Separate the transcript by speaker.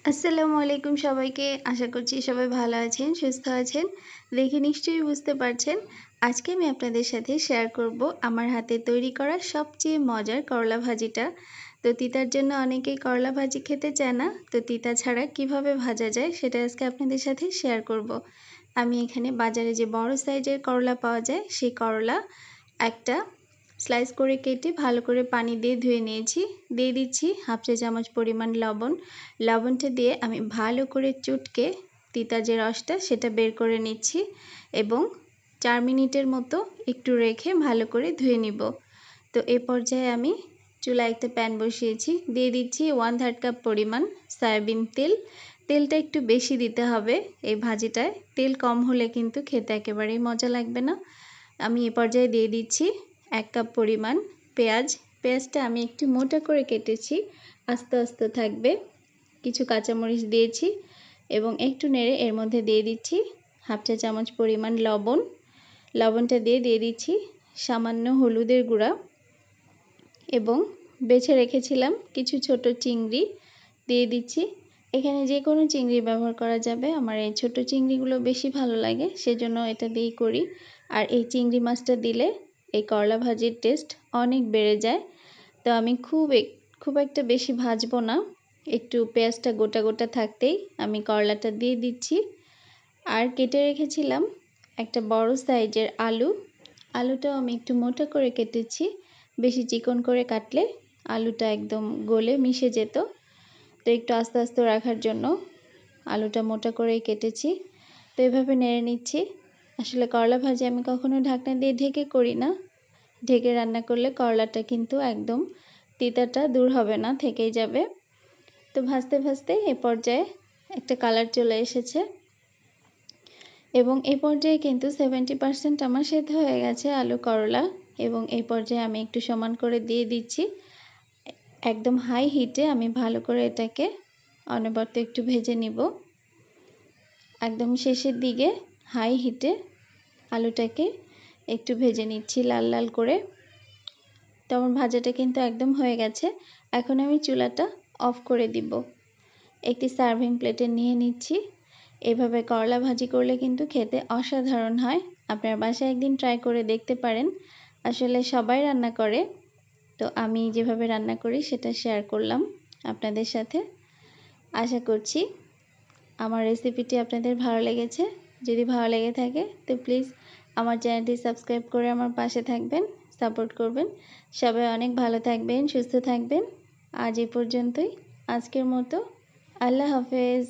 Speaker 1: আসসালামু আলাইকুম সবাইকে। আশা করছি সবাই ভালো আছেন, সুস্থ আছেন। দেখে নিশ্চয়ই বুঝতে পারছেন, আজকে আমি আপনাদের সাথে শেয়ার করব আমার হাতে তৈরি করা সবচেয়ে মজার করলা ভাজিটা। তো তিতার জন্য অনেকেই করলা ভাজি খেতে চায় না। তো তিতা ছাড়া কিভাবে ভাজা যায় সেটা আজকে আপনাদের সাথে শেয়ার করব। আমি এখানে বাজারে যে বড় সাইজের করলা পাওয়া যায় সেই করলা একটা স্লাইস করে কেটে ভালো করে পানি দিয়ে ধুয়ে নিয়েছি। দিয়ে দিচ্ছি হাফ চা চামচ পরিমাণ লবণ। লবণটা দিয়ে আমি ভালো করে চটকে তিতার যে রসটা সেটা বের করে নিচ্ছি এবং 4 মিনিটের মতো একটু রেখে ভালো করে ধুয়ে নিব। তো এ পর্যায়ে আমি চুলায় একটা প্যান বসিয়েছি, দিয়ে দিচ্ছি 1/3 কাপ পরিমাণ সয়াবিন তেল। তেলটা একটু বেশি দিতে হবে এই ভাজিটায়, তেল কম হলে কিন্তু খেতে একেবারেই মজা লাগবে না। আমি এ পর্যায়ে দিয়ে দিচ্ছি 1 কাপ পরিমাণ পেঁয়াজ। পেঁয়াজটা আমি একটু মোটা করে কেটেছি, আস্তে আস্তে থাকবে। কিছু কাঁচামরিচ দিয়েছি এবং একটু নেড়ে এর মধ্যে দিয়ে দিচ্ছি হাফ চা চামচ পরিমাণ লবণ। লবণটা দিয়ে দিচ্ছি সামান্য হলুদের গুঁড়া এবং বেছে রেখেছিলাম কিছু ছোট চিংড়ি দিয়ে দিচ্ছি। এখানে যে কোনো চিংড়ি ব্যবহার করা যাবে, আমার এই ছোট চিংড়িগুলো বেশি ভালো লাগে সেজন্য এটা দিয়েই করি। আর এই চিংড়ি মাছটা দিলে এই করলা ভাজির টেস্ট অনেক বেড়ে যায়। তো আমি খুব একটা বেশি ভাজবো না, একটু পেঁয়াজটা গোটা গোটা থাকতেই আমি করলাটা দিয়ে দিচ্ছি। আর কেটে রেখেছিলাম একটা বড় সাইজের আলু। আলুটাও আমি একটু মোটা করে কেটেছি, বেশি চিকন করে কাটলে আলুটা একদম গলে মিশে যেত। তো একটু আস্তে আস্তে রাখার জন্য আলুটা মোটা করেই কেটেছি। তো এভাবে নেড়ে নিচ্ছি। আসলে করলা ভাজি আমি কখনো ঢাকনা দিয়ে ঢেকে করি না। ঢেকে রান্না করলে করলাটা কিন্তু একদম তিতাটা দূর হবে না, থেকেই যাবে। তো ভাজতে ভাজতে এ পর্যায়ে একটা কালার চলে এসেছে এবং এই পর্যায়ে কিন্তু 70% আমার সেদ্ধ হয়ে গেছে আলু করলা। এবং এই পর্যায়ে আমি একটু সমান করে দিয়ে দিচ্ছি। একদম হাই হিটে আমি ভালো করে এটাকে অনবরত একটু ভেজে নিব। একদম শেষের দিকে হাই হিটে আলুটাকে একটু ভেজে নিচ্ছি লাল লাল করে। তো আমার ভাজাটা কিন্তু একদম হয়ে গেছে। এখন আমি চুলাটা অফ করে দিব। একটি সার্ভিং প্লেটে নিয়ে নিচ্ছি। এভাবে করলা ভাজি করলে কিন্তু খেতে অসাধারণ হয়। আপনার বাসায় একদিন ট্রাই করে দেখতে পারেন। আসলে সবাই রান্না করে, তো আমি যেভাবে রান্না করি সেটা শেয়ার করলাম আপনাদের সাথে। আশা করছি আমার রেসিপিটি আপনাদের ভালো লেগেছে। যদি ভালো লেগে থাকে তো প্লিজ আমার চ্যানেলটি সাবস্ক্রাইব করে আমার পাশে থাকবেন, সাপোর্ট করবেন। সবাই অনেক ভালো থাকবেন, সুস্থ থাকবেন। আজ এ পর্যন্তই। আজকের মতো আল্লাহ হাফেজ।